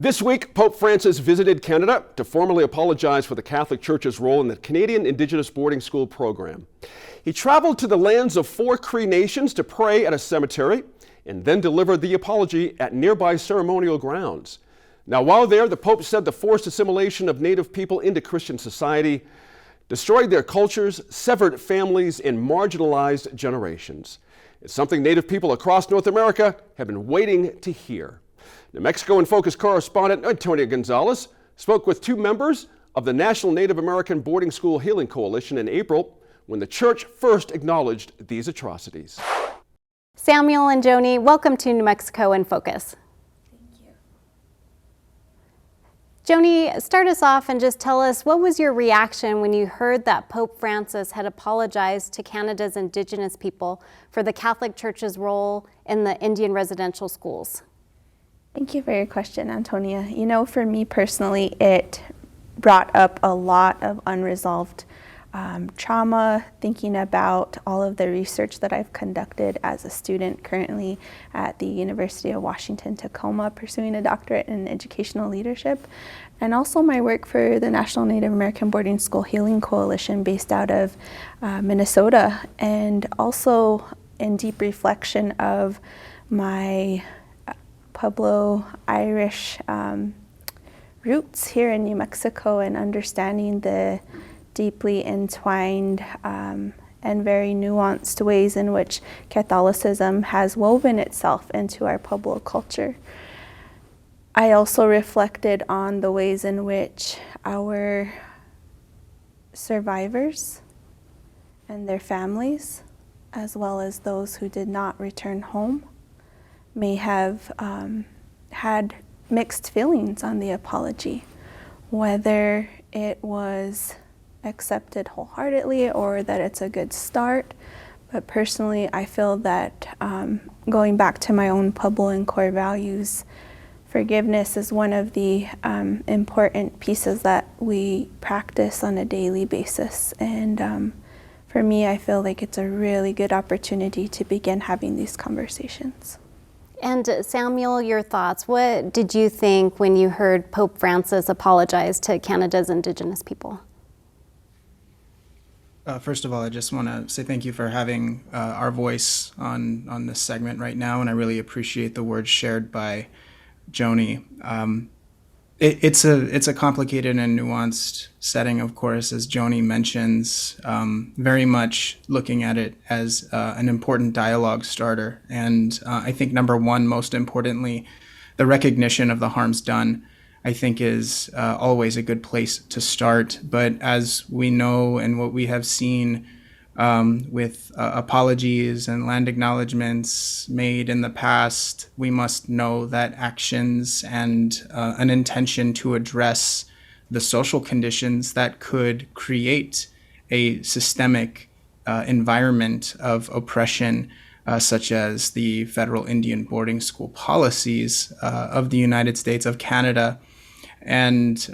This week, Pope Francis visited Canada to formally apologize for the Catholic Church's role in the Canadian Indigenous boarding school program. He traveled to the lands of 4 Cree nations to pray at a cemetery and then delivered the apology at nearby ceremonial grounds. Now, while there, the Pope said the forced assimilation of Native people into Christian society destroyed their cultures, severed families, and marginalized generations. It's something Native people across North America have been waiting to hear. New Mexico in Focus correspondent Antonia Gonzalez spoke with 2 members of the National Native American Boarding School Healing Coalition in April when the church first acknowledged these atrocities. Samuel and Joni, welcome to New Mexico in Focus. Thank you. Joni, start us off and just tell us, what was your reaction when you heard that Pope Francis had apologized to Canada's Indigenous people for the Catholic Church's role in the Indian residential schools? Thank you for your question, Antonia. You know, for me personally, it brought up a lot of unresolved trauma, thinking about all of the research that I've conducted as a student currently at the University of Washington, Tacoma, pursuing a doctorate in educational leadership, and also my work for the National Native American Boarding School Healing Coalition based out of Minnesota, and also in deep reflection of my Pueblo Irish roots here in New Mexico and understanding the deeply entwined and very nuanced ways in which Catholicism has woven itself into our Pueblo culture. I also reflected on the ways in which our survivors and their families, as well as those who did not return home, may have had mixed feelings on the apology, whether it was accepted wholeheartedly or that it's a good start. But personally, I feel that going back to my own Pueblo and core values, forgiveness is one of the important pieces that we practice on a daily basis. And for me, I feel like it's a really good opportunity to begin having these conversations. And Samuel, your thoughts. What did you think when you heard Pope Francis apologize to Canada's Indigenous people? First of all, I just want to say thank you for having our voice on this segment right now, and I really appreciate the words shared by Joni. It's a complicated and nuanced setting, of course, as Joni mentions, very much looking at it as an important dialogue starter. And I think number one, most importantly, the recognition of the harms done, I think is always a good place to start. But as we know and what we have seen with apologies and land acknowledgements made in the past, we must know that actions and an intention to address the social conditions that could create a systemic environment of oppression, such as the federal Indian boarding school policies of the United States, of Canada. And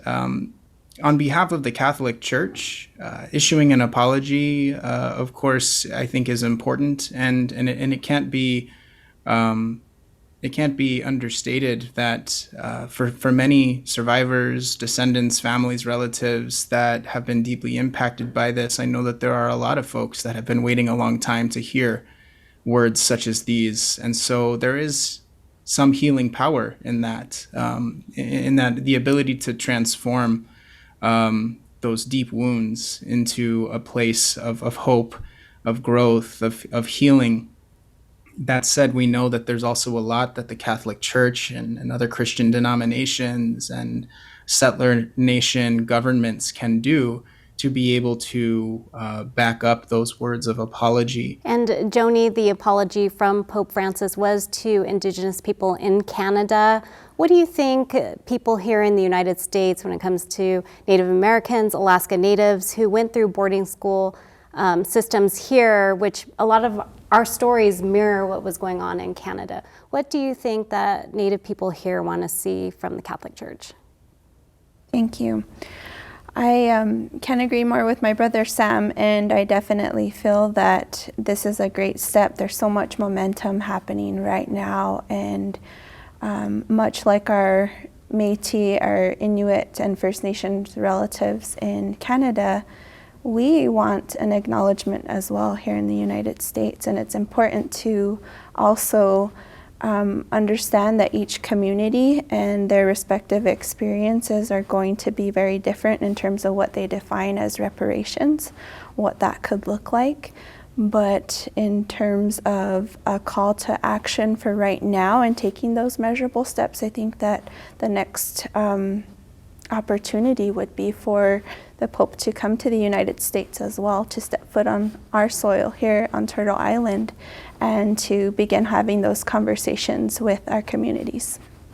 on behalf of the Catholic Church, issuing an apology, of course, I think is important, and it can't be understated that for many survivors, descendants, families, relatives that have been deeply impacted by this, I know that there are a lot of folks that have been waiting a long time to hear words such as these, and so there is some healing power in that, the ability to transform those deep wounds into a place of hope, of growth, of healing. That said, we know that there's also a lot that the Catholic Church and other Christian denominations and settler nation governments can do to be able to back up those words of apology. And Joni, the apology from Pope Francis was to Indigenous people in Canada. What do you think people here in the United States, when it comes to Native Americans, Alaska Natives, who went through boarding school systems here, which a lot of our stories mirror what was going on in Canada. What do you think that Native people here want to see from the Catholic Church? Thank you. I can agree more with my brother Sam, and I definitely feel that this is a great step. There's so much momentum happening right now, and much like our Métis, our Inuit and First Nations relatives in Canada, we want an acknowledgement as well here in the United States, and it's important to also understand that each community and their respective experiences are going to be very different in terms of what they define as reparations, what that could look like. But in terms of a call to action for right now and taking those measurable steps, I think that the next opportunity would be for the Pope to come to the United States as well, to step foot on our soil here on Turtle Island and to begin having those conversations with our communities.